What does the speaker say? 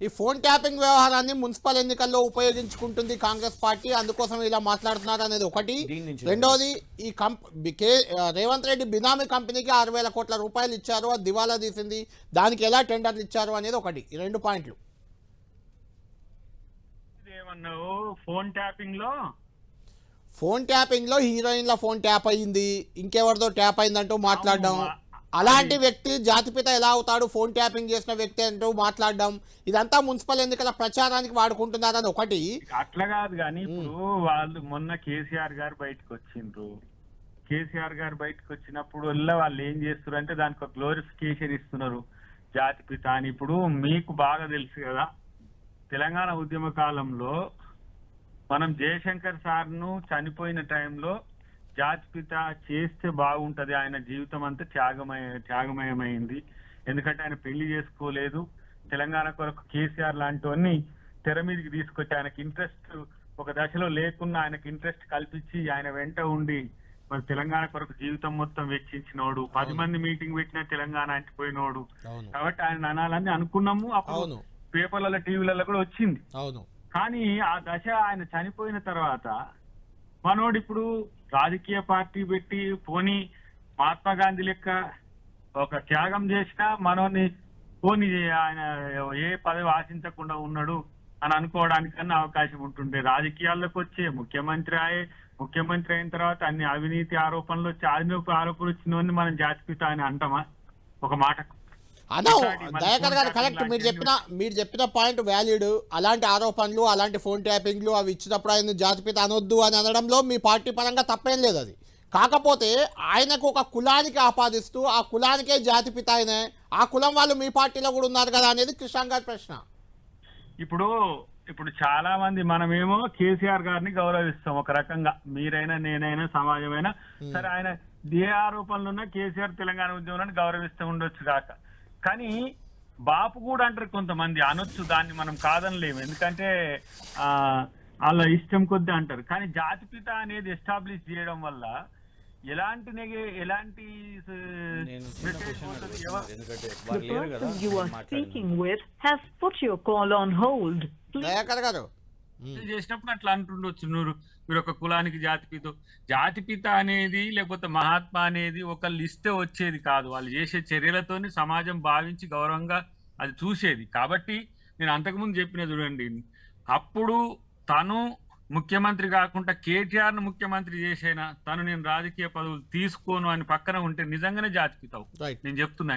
ఈ phone tapping వ్యవహారాన్ని municipal ఎన్నికల్లో ఉపయోగించుకుంటుంది కాంగ్రెస్ పార్టీ, అందుకోసం ఇలా మాట్లాడుతున్నారు అనేది ఒకటి. రెండోది, ఈ రేవంత్ రెడ్డి బినామీ కంపెనీకి 6,000 కోట్ల రూపాయలు ఇచ్చారు, అది దివాలా తీసింది, దానికి ఎలా టెండర్లు ఇచ్చారు అనేది ఒకటి. ఈ 2 పాయింట్లు. ఏమన్నావు? ఫోన్ ట్యాపింగ్ లో హీరోయిన్ల ఫోన్ ట్యాప్ అయ్యింది, ఇంకెవరిదో ట్యాప్ అయిందంటూ మాట్లాడడం, అలాంటి వ్యక్తి జాతిపిత ఎలా అవుతాడు ఫోన్ ట్యాపింగ్ చేసిన వ్యక్తి అంటూ మాట్లాడడం, ఇదంతా మున్సిపల్ ఎన్నికల ప్రచారానికి వాడుకుంటున్నారని ఒకటి. అట్లా కాదు కానీ ఇప్పుడు వాళ్ళు మొన్న కేసీఆర్ గారు బయటకు వచ్చినప్పుడు వాళ్ళు ఏం చేస్తున్నారు అంటే దానికి ఒక గ్లోరిఫికేషన్ ఇస్తున్నారు జాతిపిత అని. ఇప్పుడు మీకు బాగా తెలుసు కదా, తెలంగాణ ఉద్యమ కాలంలో మనం జయశంకర్ సార్ను చనిపోయిన టైంలో జాతిపిత చేస్తే బాగుంటది, ఆయన జీవితం అంతా త్యాగమయమైంది, ఎందుకంటే ఆయన పెళ్లి చేసుకోలేదు, తెలంగాణ కొరకు కేసీఆర్ లాంటివన్నీ తెర మీదకి తీసుకొచ్చి ఆయనకి ఇంట్రెస్ట్ ఒక దశలో లేకున్నా ఆయనకి ఇంట్రెస్ట్ కల్పించి ఆయన వెంట ఉండి మరి తెలంగాణ కొరకు జీవితం మొత్తం వెచ్చించినోడు, 10 మంది మీటింగ్ పెట్టిన తెలంగాణ అంటిపోయినోడు. కాబట్టి ఆయన అనాలని అనుకున్నాము, అప్పుడు పేపర్లలో టీవీలలో కూడా వచ్చింది. కానీ ఆ దశ ఆయన చనిపోయిన తర్వాత మనోడు ఇప్పుడు రాజకీయ పార్టీ పెట్టి పోనీ మహాత్మా గాంధీ లెక్క ఒక త్యాగం చేసినా మనోని పోనీ ఆయన ఏ పదవి ఆశించకుండా ఉన్నాడు అని అనుకోవడానికన్నా అవకాశం ఉంటుండే. రాజకీయాల్లోకి వచ్చే ముఖ్యమంత్రి అయిన తర్వాత అన్ని అవినీతి ఆరోపణలు వచ్చి ఆరోపణలు వచ్చినవన్నీ మనం జాతిపిత అని అంటామా ఒక మాటకు? అదే దయాకర్ గారు కరెక్ట్, మీరు చెప్పిన పాయింట్ వ్యాలిడ్. అలాంటి ఆరోపణలు, అలాంటి ఫోన్ ట్యాపింగ్లు అవి ఇచ్చినప్పుడు ఆయన జాతిపిత అనొద్దు అని అనడంలో మీ పార్టీ పరంగా తప్పేం లేదు. అది కాకపోతే ఆయనకు ఒక కులానికి ఆపాదిస్తూ ఆ కులానికే జాతిపిత అయినా ఆ కులం వాళ్ళు మీ పార్టీలో కూడా ఉన్నారు కదా అనేది కృష్ణ గారి ప్రశ్న. ఇప్పుడు చాలా మంది మనమేమో కేసీఆర్ గారిని గౌరవిస్తాం ఒక రకంగా, మీరైనా నేనైనా సమాజమైనా సరే, ఆయన ఏ ఆరోపణలు ఉన్నా కేసీఆర్ తెలంగాణ ఉద్యమాన్ని గౌరవిస్తూ ఉండొచ్చు కాక, కానీ బాపు కూడా అంటారు కొంతమంది, అనొచ్చు, దాన్ని మనం కాదనలేము, ఎందుకంటే వాళ్ళ ఇష్టం కొద్ది అంటారు. కానీ జాతిపిత అనేది ఎస్టాబ్లిష్ చేయడం వల్ల ఎలాంటి చేసినప్పుడు అట్లా అంటుండొచ్చు, మీరు ఒక కులానికి జాతిపిత అనేది లేకపోతే మహాత్మా అనేది ఒక లిస్టే వచ్చేది కాదు, వాళ్ళు చేసే చర్యలతోని సమాజం భావించి గౌరవంగా అది చూసేది. కాబట్టి నేను అంతకుముందు చెప్పిన చూడండి, అప్పుడు తను ముఖ్యమంత్రి కాకుండా కేటీఆర్ ను ముఖ్యమంత్రి చేసేనా తను నేను రాజకీయ పదవులు తీసుకోను అని పక్కన ఉంటే నిజంగానే జాతిపిత నేను చెప్తున్నా.